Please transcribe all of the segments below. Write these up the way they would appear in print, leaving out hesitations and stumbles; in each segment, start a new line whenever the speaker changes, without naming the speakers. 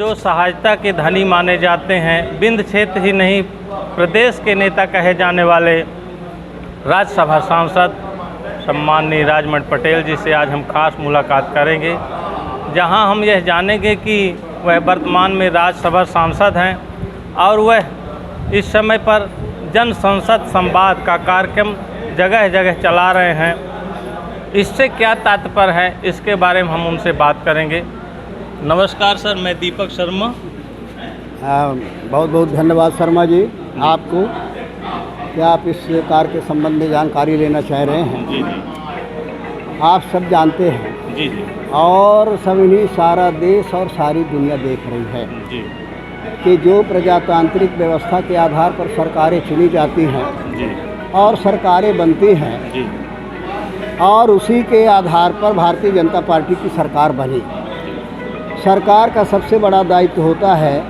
जो सहायता के धनी माने जाते हैं, विंध्य क्षेत्र ही नहीं प्रदेश के नेता कहे जाने वाले राज्यसभा सांसद सम्माननीय राजमणि पटेल जी से आज हम खास मुलाकात करेंगे, जहां हम यह जानेंगे कि वह वर्तमान में राज्यसभा सांसद हैं और वह इस समय पर जन संसद संवाद का कार्यक्रम जगह जगह चला रहे हैं। इससे क्या तात्पर्य है, इसके बारे में हम उनसे बात करेंगे। नमस्कार सर, मैं दीपक शर्मा।
बहुत बहुत धन्यवाद शर्मा जी आपको, क्या आप इस कार्य के संबंध में जानकारी लेना चाह रहे हैं।
जी जी।
आप सब जानते हैं
जी जी।
और सब इन्हीं सारा देश और सारी दुनिया देख रही है
जी
कि जो प्रजातांत्रिक व्यवस्था के आधार पर सरकारें चुनी जाती हैं
जी
और सरकारें बनती हैं
जी
और उसी के आधार पर भारतीय जनता पार्टी की सरकार बनी। सरकार का सबसे बड़ा दायित्व होता है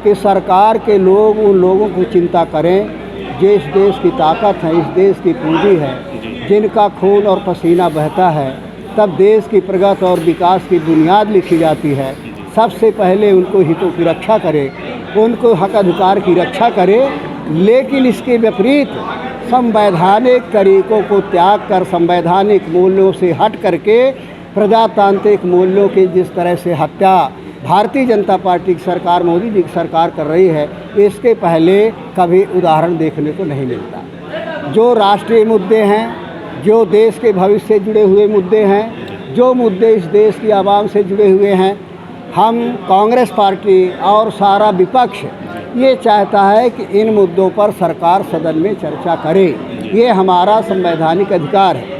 कि सरकार के लोग उन लोगों की चिंता करें जो इस देश की ताकत है, इस देश की पूंजी है, जिनका खून और पसीना बहता है, तब देश की प्रगति और विकास की बुनियाद लिखी जाती है। सबसे पहले उनको हितों की रक्षा करे, उनको हक अधिकार की रक्षा करे, लेकिन इसके विपरीत संवैधानिक तरीकों को त्याग कर संवैधानिक मूल्यों से हट करके प्रजातांत्रिक मूल्यों की जिस तरह से हत्या भारतीय जनता पार्टी की सरकार, मोदी जी की सरकार कर रही है, इसके पहले कभी उदाहरण देखने को नहीं मिलता। जो राष्ट्रीय मुद्दे हैं, जो देश के भविष्य से जुड़े हुए मुद्दे हैं, जो मुद्दे इस देश की आवाम से जुड़े हुए हैं, हम कांग्रेस पार्टी और सारा विपक्ष ये चाहता है कि इन मुद्दों पर सरकार सदन में चर्चा करे। ये हमारा संवैधानिक अधिकार है,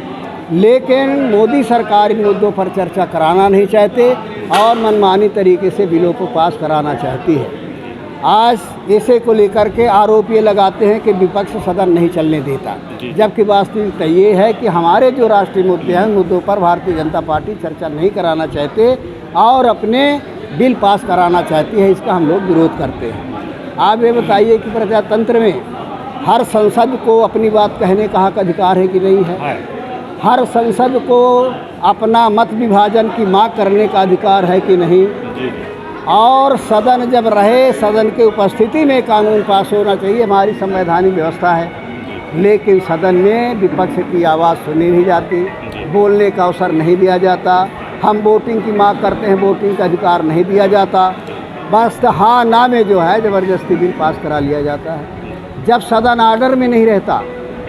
लेकिन मोदी सरकार इन मुद्दों पर चर्चा कराना नहीं चाहते और मनमानी तरीके से बिलों को पास कराना चाहती है। आज इसे को लेकर के आरोप ये लगाते हैं कि विपक्ष सदन नहीं चलने देता, जबकि वास्तविकता ये है कि हमारे जो राष्ट्रीय मुद्दे हैं, मुद्दों पर भारतीय जनता पार्टी चर्चा नहीं कराना चाहते और अपने बिल पास कराना चाहती है। इसका हम लोग विरोध करते हैं। आप ये बताइए कि प्रजातंत्र में हर संसद को अपनी बात कहने का हक अधिकार है कि नहीं है? हर संसद को अपना मत विभाजन की मांग करने का अधिकार है कि नहीं? और सदन जब रहे, सदन के उपस्थिति में कानून पास होना चाहिए, हमारी संवैधानिक व्यवस्था है। लेकिन सदन में विपक्ष की आवाज़ सुनी नहीं जाती, बोलने का अवसर नहीं दिया जाता। हम वोटिंग की मांग करते हैं, वोटिंग का अधिकार नहीं दिया जाता। बस हाँ ना में जो है ज़बरदस्ती बिल पास करा लिया जाता है। जब सदन आर्डर में नहीं रहता,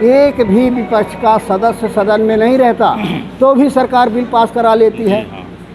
एक भी विपक्ष का सदस्य सदन में नहीं रहता, तो भी सरकार बिल पास करा लेती है।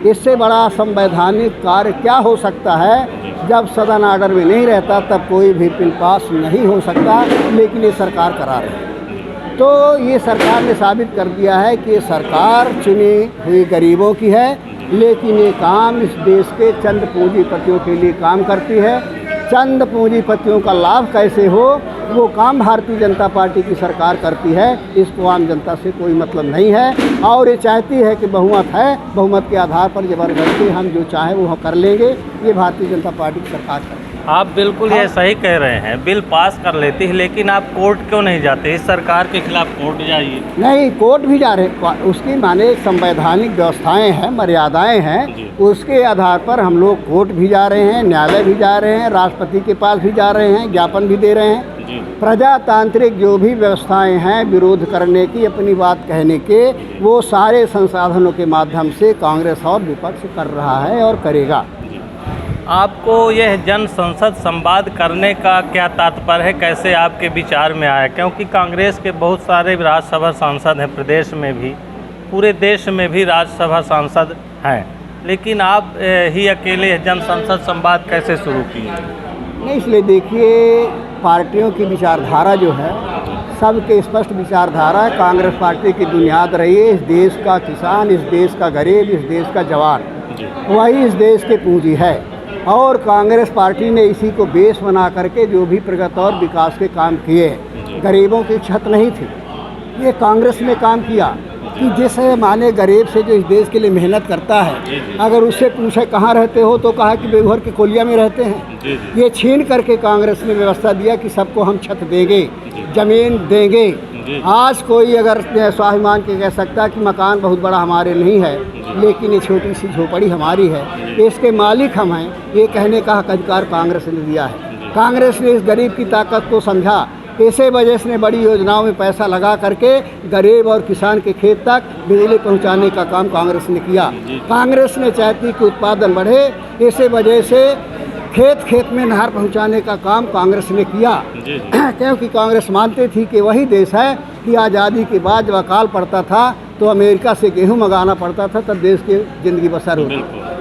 इससे बड़ा संवैधानिक कार्य क्या हो सकता है? जब सदन आर्डर में नहीं रहता तब कोई भी बिल पास नहीं हो सकता, लेकिन ये सरकार करा रही है। तो ये सरकार ने साबित कर दिया है कि ये सरकार चुनी हुई गरीबों की है, लेकिन ये काम इस देश के चंद पूंजीपतियों के लिए काम करती है। चंद पूंजीपतियों का लाभ कैसे हो, वो काम भारतीय जनता पार्टी की सरकार करती है। इसको आम जनता से कोई मतलब नहीं है और ये चाहती है कि बहुमत है, बहुमत के आधार पर ज़बरदस्ती हम जो चाहें वो हम कर लेंगे। ये भारतीय जनता पार्टी की सरकार करती है।
आप बिल्कुल ये सही कह रहे हैं, बिल पास कर लेती है, लेकिन आप कोर्ट क्यों नहीं जाते? इस सरकार के खिलाफ कोर्ट जाइए।
नहीं, कोर्ट भी जा रहे, उसकी माने संवैधानिक व्यवस्थाएं हैं, मर्यादाएं हैं, उसके आधार पर हम लोग कोर्ट भी जा रहे हैं, न्यायालय भी जा रहे हैं, राष्ट्रपति के पास भी जा रहे हैं, ज्ञापन भी दे रहे हैं। प्रजातांत्रिक जो भी व्यवस्थाएं हैं विरोध करने की, अपनी बात कहने के, वो सारे संसाधनों के माध्यम से कांग्रेस और विपक्ष कर रहा है और करेगा।
आपको यह जन संसद संवाद करने का क्या तात्पर्य है, कैसे आपके विचार में आया? क्योंकि कांग्रेस के बहुत सारे राज्यसभा सांसद हैं, प्रदेश में भी, पूरे देश में भी राज्यसभा सांसद हैं, लेकिन आप ही अकेले जन संसद संवाद कैसे शुरू किए?
नहीं, इसलिए देखिए, पार्टियों की विचारधारा जो है सबके स्पष्ट विचारधारा है। कांग्रेस पार्टी की बुनियाद रही है इस देश का किसान, इस देश का गरीब, इस देश का जवान, वही इस देश की पूंजी है। और कांग्रेस पार्टी ने इसी को बेस बना करके जो भी प्रगति और विकास के काम किए, गरीबों की छत नहीं थी, ये कांग्रेस ने काम किया। कि जिस माने गरीब से जो इस देश के लिए मेहनत करता है, अगर उससे पूछे कहाँ रहते हो तो कहा कि बेघर के कोलिया में रहते हैं। ये छीन करके कांग्रेस ने व्यवस्था दिया कि सबको हम छत देंगे, ज़मीन देंगे। आज कोई अगर स्वाभिमान के कह सकता है कि मकान बहुत बड़ा हमारे नहीं है, लेकिन ये छोटी सी झोपड़ी हमारी है, इसके मालिक हम हैं, ये कहने का हक अधिकार कांग्रेस ने दिया है। कांग्रेस ने इस गरीब की ताकत को समझा, इसे वजह से बड़ी योजनाओं में पैसा लगा करके गरीब और किसान के खेत तक बिजली पहुंचाने का काम कांग्रेस ने किया। कांग्रेस ने चाहती कि उत्पादन बढ़े, इसे वजह से खेत खेत में नहर पहुंचाने का काम कांग्रेस ने किया। क्योंकि कांग्रेस मानती थी कि वही देश है कि आज़ादी के बाद जब अकाल पड़ता था तो अमेरिका से गेहूं मंगाना पड़ता था, तब देश की ज़िंदगी बसर होती।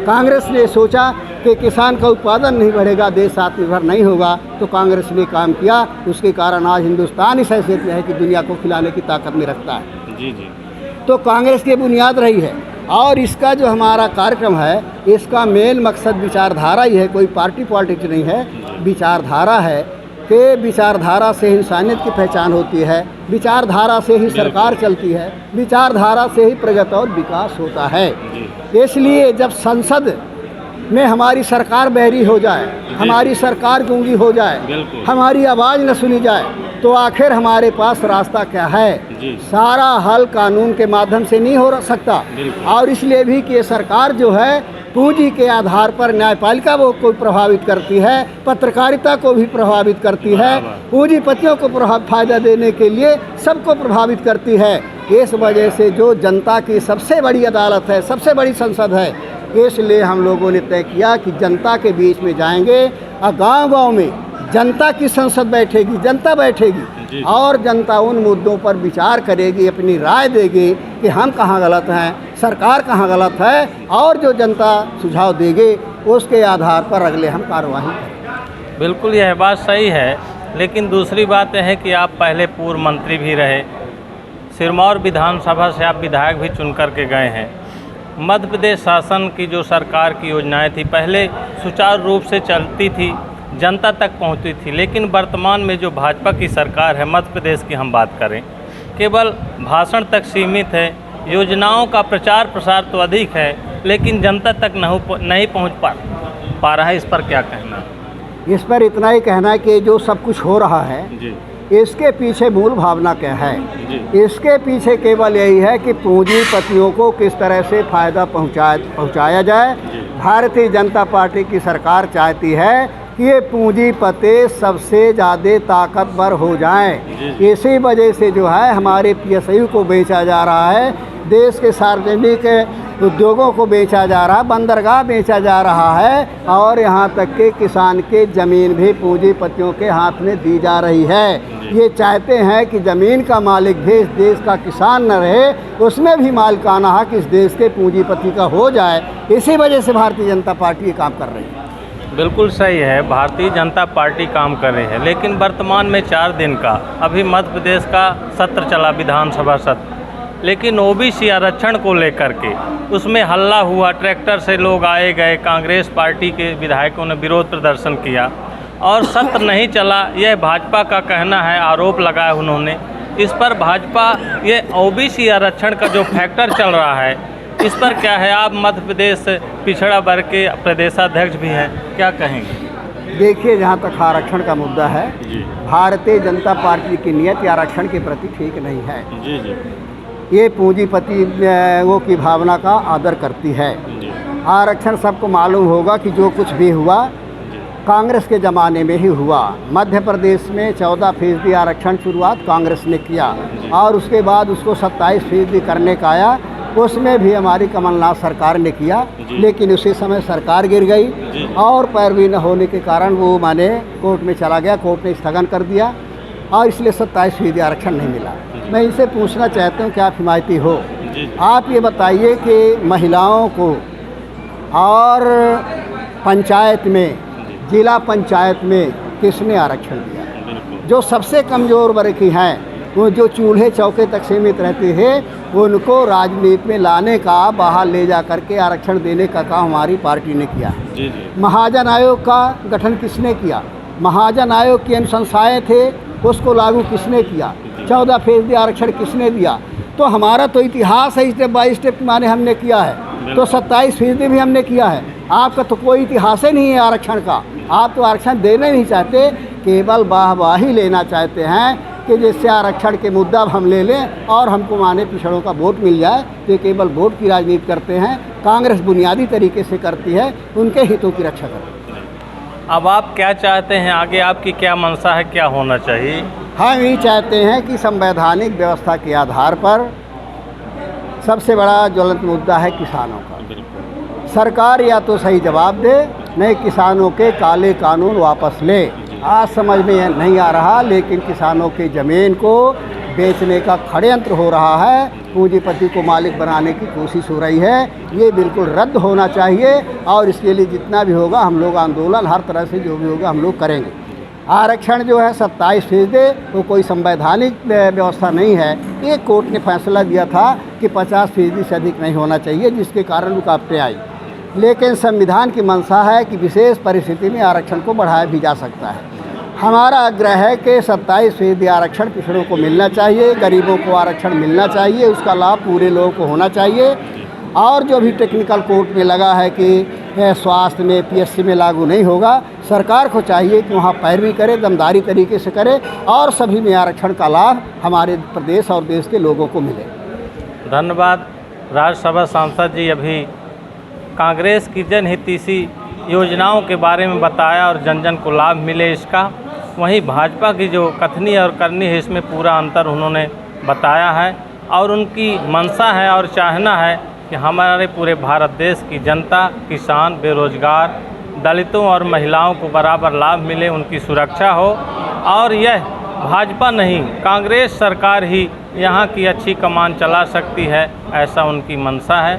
कांग्रेस ने सोचा कि किसान का उत्पादन नहीं बढ़ेगा, देश आत्मनिर्भर नहीं होगा, तो कांग्रेस ने काम किया। उसके कारण आज हिंदुस्तान इस हैसियत में है कि दुनिया को खिलाने की ताकत में रखता है। तो कांग्रेस की बुनियाद रही है। और इसका जो हमारा कार्यक्रम है, इसका मेन मकसद विचारधारा ही है, कोई पार्टी पॉलिटिक्स नहीं है, विचारधारा है कि विचारधारा से इंसानियत की पहचान होती है, विचारधारा से ही सरकार चलती है, विचारधारा से ही प्रगति और विकास होता है। इसलिए जब संसद में हमारी सरकार बहरी हो जाए, हमारी सरकार गूंगी हो जाए, हमारी आवाज़ न सुनी जाए, तो आखिर हमारे पास रास्ता क्या है? सारा हल कानून के माध्यम से नहीं हो सकता। और इसलिए भी कि सरकार जो है पूंजी के आधार पर न्यायपालिका को प्रभावित करती है, पत्रकारिता को भी प्रभावित करती है, पूंजीपतियों को फायदा देने के लिए सबको प्रभावित करती है। इस वजह से जो जनता की सबसे बड़ी अदालत है, सबसे बड़ी संसद है, इसलिए हम लोगों ने तय किया कि जनता के बीच में जाएंगे और गांव-गांव में जनता की संसद बैठेगी, जनता बैठेगी और जनता उन मुद्दों पर विचार करेगी, अपनी राय देगी कि हम कहाँ गलत हैं, सरकार कहाँ गलत है, और जो जनता सुझाव देगी उसके आधार पर अगले हम कार्रवाई करेंगे।
बिल्कुल यह बात सही है, लेकिन दूसरी बात यह है कि आप पहले पूर्व मंत्री भी रहे, सिरमौर विधानसभा से आप विधायक भी चुन कर के गए हैं। मध्य प्रदेश शासन की जो सरकार की योजनाएं थी पहले सुचारू रूप से चलती थी, जनता तक पहुंचती थी, लेकिन वर्तमान में जो भाजपा की सरकार है, मध्य प्रदेश की हम बात करें, केवल भाषण तक सीमित है, योजनाओं का प्रचार प्रसार तो अधिक है, लेकिन जनता तक नहीं पहुंच पा रहा है। इस पर क्या कहना?
इस पर इतना ही कहना है कि जो सब कुछ हो रहा है इसके पीछे मूल भावना क्या है? इसके पीछे केवल यही है कि पूंजीपतियों को किस तरह से फ़ायदा पहुंचाया जाए। भारतीय जनता पार्टी की सरकार चाहती है कि ये पूंजीपति सबसे ज़्यादा ताकतवर हो जाएं। इसी वजह से जो है हमारे PSU को बेचा जा रहा है, देश के सार्वजनिक उद्योगों को बेचा जा रहा है, बंदरगाह बेचा जा रहा है, और यहाँ तक कि किसान के ज़मीन भी पूंजीपतियों के हाथ में दी जा रही है। ये चाहते हैं कि ज़मीन का मालिक भी इस देश का किसान न रहे, उसमें भी मालिकाना हक इस देश के पूंजीपति का हो जाए। इसी वजह से भारतीय जनता पार्टी ये काम कर रही है।
बिल्कुल सही है, भारतीय जनता पार्टी काम कर रही है, लेकिन वर्तमान में 4 दिन का अभी मध्य प्रदेश का सत्र चला, विधानसभा सत्र, लेकिन OBC आरक्षण को लेकर के उसमें हल्ला हुआ, ट्रैक्टर से लोग आए गए, कांग्रेस पार्टी के विधायकों ने विरोध प्रदर्शन किया और सत्र नहीं चला। यह भाजपा का कहना है, आरोप लगाया उन्होंने। इस पर भाजपा ये OBC आरक्षण का जो फैक्टर चल रहा है, इस पर क्या है? आप मध्य प्रदेश पिछड़ा वर्ग के प्रदेशाध्यक्ष भी हैं, क्या कहेंगे?
देखिए, जहाँ तक आरक्षण का मुद्दा है, भारतीय जनता पार्टी की नीयत आरक्षण के प्रति ठीक नहीं है। ये पूंजीपतियों की भावना का आदर करती है। आरक्षण सबको मालूम होगा कि जो कुछ भी हुआ कांग्रेस के ज़माने में ही हुआ। मध्य प्रदेश में 14% आरक्षण शुरुआत कांग्रेस ने किया और उसके बाद उसको 27% करने का आया, उसमें भी हमारी कमलनाथ सरकार ने किया, लेकिन उसी समय सरकार गिर गई और पैरवी न होने के कारण वो माने कोर्ट में चला गया, कोर्ट ने स्थगन कर दिया और इसलिए 27% आरक्षण नहीं मिला। मैं इनसे पूछना चाहता हूँ कि आप हिमायती हो, आप ये बताइए कि महिलाओं को और पंचायत में, जिला पंचायत में किसने आरक्षण दिया? जो सबसे कमज़ोर वर्ग की हैं, वो जो चूल्हे चौके तक सीमित रहते हैं, उनको राजनीति में लाने का, बाहर ले जा करके आरक्षण देने का काम हमारी पार्टी ने किया। महाजन आयोग का गठन किसने किया? महाजन आयोग की अनुशंसाएँ थे, उसको लागू किसने किया? 14% आरक्षण किसने दिया? तो हमारा तो इतिहास है, स्टेप बाय स्टेप माने हमने किया है, तो 27% भी हमने किया है। आपका तो कोई इतिहास ही नहीं है आरक्षण का, आप तो आरक्षण देना नहीं चाहते, केवल वाहवाही लेना चाहते हैं कि जिससे आरक्षण के मुद्दा हम ले लें और हमको माने पिछड़ों का वोट मिल जाए। तो ये केवल वोट की राजनीति करते हैं। कांग्रेस बुनियादी तरीके से करती है, उनके हितों की रक्षा करती है।
अब आप क्या चाहते हैं आगे, आपकी क्या मंशा है, क्या होना चाहिए?
हम ये चाहते हैं कि संवैधानिक व्यवस्था के आधार पर सबसे बड़ा ज्वलंत मुद्दा है किसानों का। सरकार या तो सही जवाब दे, नहीं किसानों के काले कानून वापस ले। आज समझ में नहीं आ रहा, लेकिन किसानों की ज़मीन को बेचने का षड्यंत्र हो रहा है, पूंजीपति को मालिक बनाने की कोशिश हो रही है। ये बिल्कुल रद्द होना चाहिए और इसके लिए जितना भी होगा हम लोग आंदोलन हर तरह से जो भी होगा हम लोग करेंगे। आरक्षण जो है 27% वो कोई संवैधानिक व्यवस्था नहीं है। एक कोर्ट ने फैसला दिया था कि 50% से अधिक नहीं होना चाहिए, जिसके कारण रुकावटें आई। लेकिन संविधान की मंशा है कि विशेष परिस्थिति में आरक्षण को बढ़ाया भी जा सकता है। हमारा आग्रह है कि 27% आरक्षण पिछड़ों को मिलना चाहिए, गरीबों को आरक्षण मिलना चाहिए, उसका लाभ पूरे लोगों को होना चाहिए। और जो भी टेक्निकल कोर्ट में लगा है कि स्वास्थ्य में पीएससी में लागू नहीं होगा, सरकार को चाहिए कि वहाँ पैरवी करे, दमदारी तरीके से करे और सभी में आरक्षण का लाभ हमारे प्रदेश और देश के लोगों को मिले।
धन्यवाद। राज्यसभा सांसद जी अभी कांग्रेस की जनहितैषी योजनाओं के बारे में बताया और जन जन को लाभ मिले इसका। वहीं भाजपा की जो कथनी और करनी है इसमें पूरा अंतर उन्होंने बताया है और उनकी मंशा है और चाहना है कि हमारे पूरे भारत देश की जनता, किसान, बेरोजगार, दलितों और महिलाओं को बराबर लाभ मिले, उनकी सुरक्षा हो और यह भाजपा नहीं कांग्रेस सरकार ही यहाँ की अच्छी कमान चला सकती है, ऐसा उनकी मंशा है।